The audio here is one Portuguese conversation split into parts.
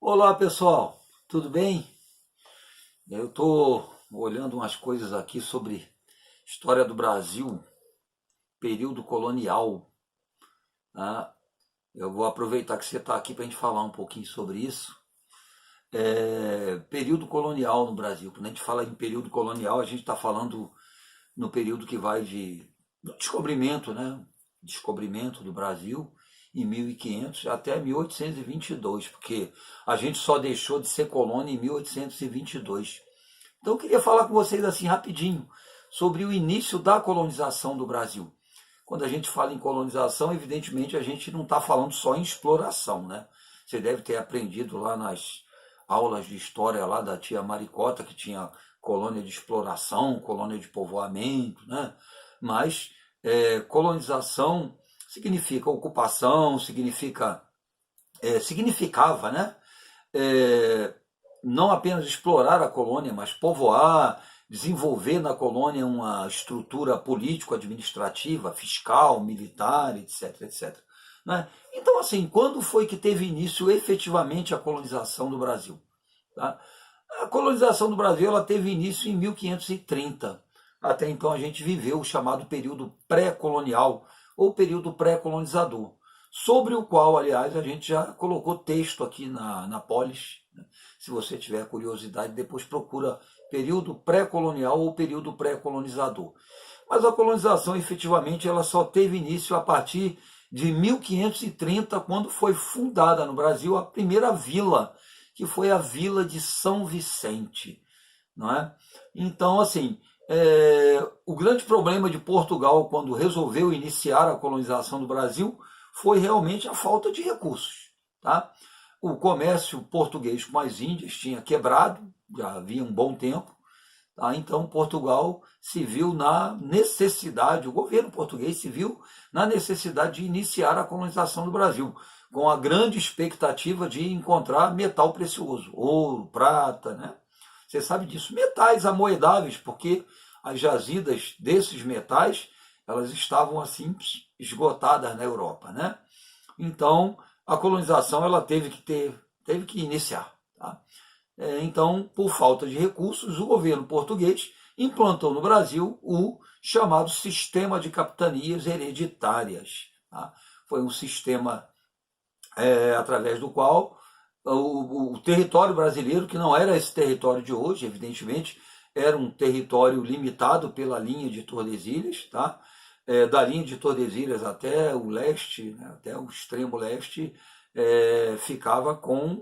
Olá pessoal, tudo bem? Eu estou olhando umas coisas aqui sobre história do Brasil, período colonial. Tá? Eu vou aproveitar que você está aqui para a gente falar um pouquinho sobre isso. Período colonial no Brasil. Quando a gente fala em período colonial, a gente está falando no período que vai do descobrimento, né? Descobrimento do Brasil em 1500 até 1822, porque a gente só deixou de ser colônia em 1822. Então eu queria falar com vocês assim rapidinho sobre o início da colonização do Brasil. Quando a gente fala em colonização, evidentemente a gente não está falando só em exploração, né? Você deve ter aprendido lá nas aulas de história lá da tia Maricota, que tinha colônia de exploração, colônia de povoamento, né? Mas colonização significa ocupação, significava, né? É, não apenas explorar a colônia, mas povoar, desenvolver na colônia uma estrutura político-administrativa, fiscal, militar, etc, etc. Né? Então, assim, quando foi que teve início efetivamente a colonização do Brasil? Tá? A colonização do Brasil ela teve início em 1530. Até então a gente viveu o chamado período pré-colonial ou período pré-colonizador, sobre o qual, aliás, a gente já colocou texto aqui na Polis. Né? Se você tiver curiosidade, depois procura período pré-colonial ou período pré-colonizador. Mas a colonização, efetivamente, ela só teve início a partir de 1530, quando foi fundada no Brasil a primeira vila, que foi a Vila de São Vicente. Não é? Então, assim, o grande problema de Portugal, quando resolveu iniciar a colonização do Brasil, foi realmente a falta de recursos. Tá? O comércio português com as Índias tinha quebrado, já havia um bom tempo. Tá? Então, Portugal se viu na necessidade, o governo português se viu na necessidade de iniciar a colonização do Brasil, com a grande expectativa de encontrar metal precioso, ouro, prata, né? Você sabe disso, metais amoedáveis, porque as jazidas desses metais, elas estavam assim esgotadas na Europa, né? Então, a colonização ela teve que iniciar. Tá? Então, por falta de recursos, o governo português implantou no Brasil o chamado sistema de capitanias hereditárias. Tá? Foi um sistema através do qual o território brasileiro, que não era esse território de hoje, evidentemente, era um território limitado pela linha de Tordesilhas, tá? Da linha de Tordesilhas até o leste, né, até o extremo leste, ficava com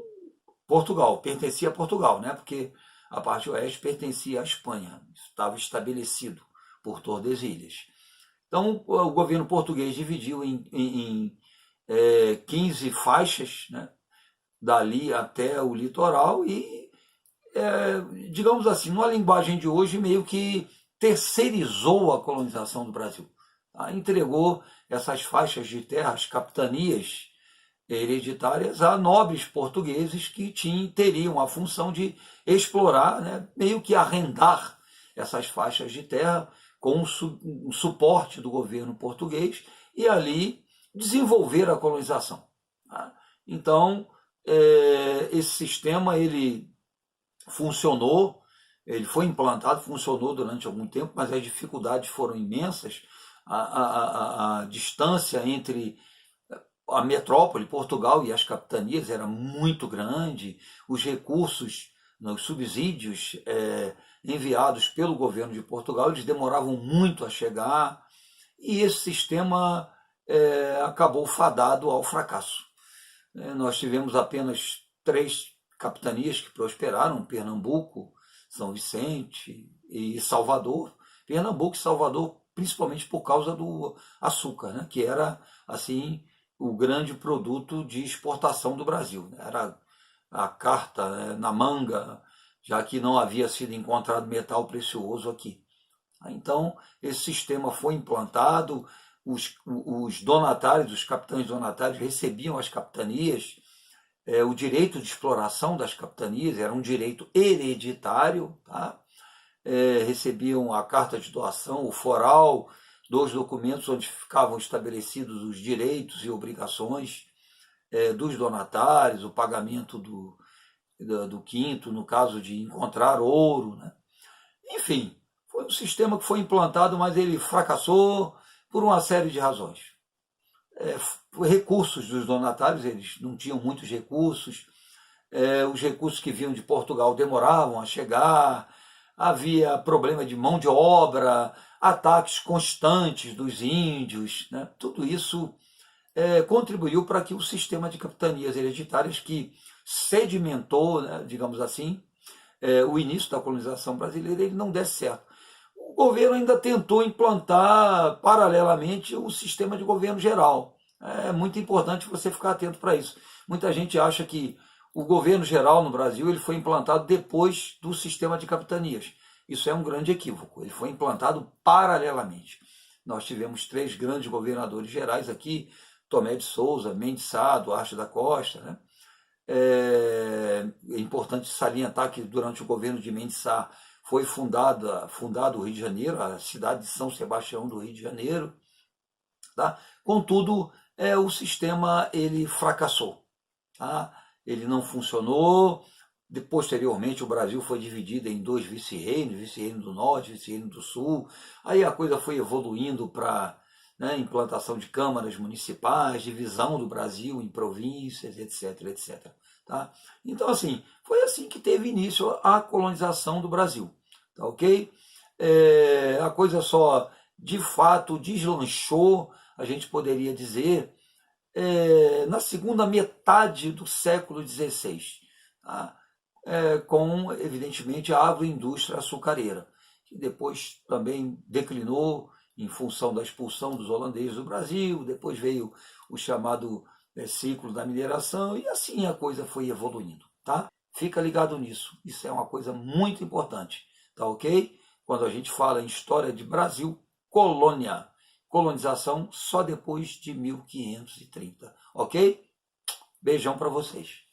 Portugal, pertencia a Portugal, né? Porque a parte oeste pertencia à Espanha, estava estabelecido por Tordesilhas. Então, o governo português dividiu em 15 faixas, né? Dali até o litoral e, digamos assim, numa linguagem de hoje, meio que terceirizou a colonização do Brasil. Tá? Entregou essas faixas de terra, as capitanias hereditárias, a nobres portugueses que teriam a função de explorar, né, meio que arrendar essas faixas de terra com um suporte do governo português e ali desenvolver a colonização. Tá? Então, esse sistema ele funcionou, ele foi implantado, funcionou durante algum tempo, mas as dificuldades foram imensas. A distância entre a metrópole, Portugal e as capitanias era muito grande, os recursos, os subsídios enviados pelo governo de Portugal, eles demoravam muito a chegar, e esse sistema acabou fadado ao fracasso. Nós tivemos apenas 3 capitanias que prosperaram, Pernambuco, São Vicente e Salvador. Pernambuco e Salvador, principalmente por causa do açúcar, né, que era assim o grande produto de exportação do Brasil. Né? Era a carta, né, na manga, já que não havia sido encontrado metal precioso aqui. Então, esse sistema foi implantado, os donatários, os capitães donatários recebiam as capitanias, o direito de exploração das capitanias era um direito hereditário, tá? Recebiam a carta de doação, o foral, 2 documentos onde ficavam estabelecidos os direitos e obrigações dos donatários, o pagamento do quinto, no caso de encontrar ouro, né? Enfim, foi um sistema que foi implantado, mas ele fracassou por uma série de razões. Recursos dos donatários, eles não tinham muitos recursos, os recursos que vinham de Portugal demoravam a chegar, havia problema de mão de obra, ataques constantes dos índios, né? Tudo isso contribuiu para que o sistema de capitanias hereditárias, que sedimentou, né, digamos assim, o início da colonização brasileira, ele não desse certo. O governo ainda tentou implantar paralelamente o sistema de governo geral. É muito importante você ficar atento para isso. Muita gente acha que o governo geral no Brasil ele foi implantado depois do sistema de capitanias. Isso é um grande equívoco. Ele foi implantado paralelamente. Nós tivemos 3 grandes governadores gerais aqui, Tomé de Souza, Mendes Sá, Duarte da Costa, né? É importante salientar que durante o governo de Mendes Sá foi fundado o Rio de Janeiro, a cidade de São Sebastião do Rio de Janeiro. Tá? Contudo, o sistema ele fracassou. Tá? Ele não funcionou. Posteriormente, o Brasil foi dividido em 2 vice-reinos, vice-reino do Norte, vice-reino do Sul. Aí a coisa foi evoluindo para implantação de câmaras municipais, divisão do Brasil em províncias, etc, etc. Tá? Então, assim, foi assim que teve início a colonização do Brasil. Tá, ok? A coisa só, de fato, deslanchou, a gente poderia dizer, na segunda metade do século XVI, tá? Com, evidentemente, a agroindústria açucareira, que depois também declinou em função da expulsão dos holandeses do Brasil, depois veio o chamado ciclo da mineração, e assim a coisa foi evoluindo. Tá? Fica ligado nisso, isso é uma coisa muito importante, tá ok? Quando a gente fala em história de Brasil, colonização só depois de 1530, ok? Beijão para vocês.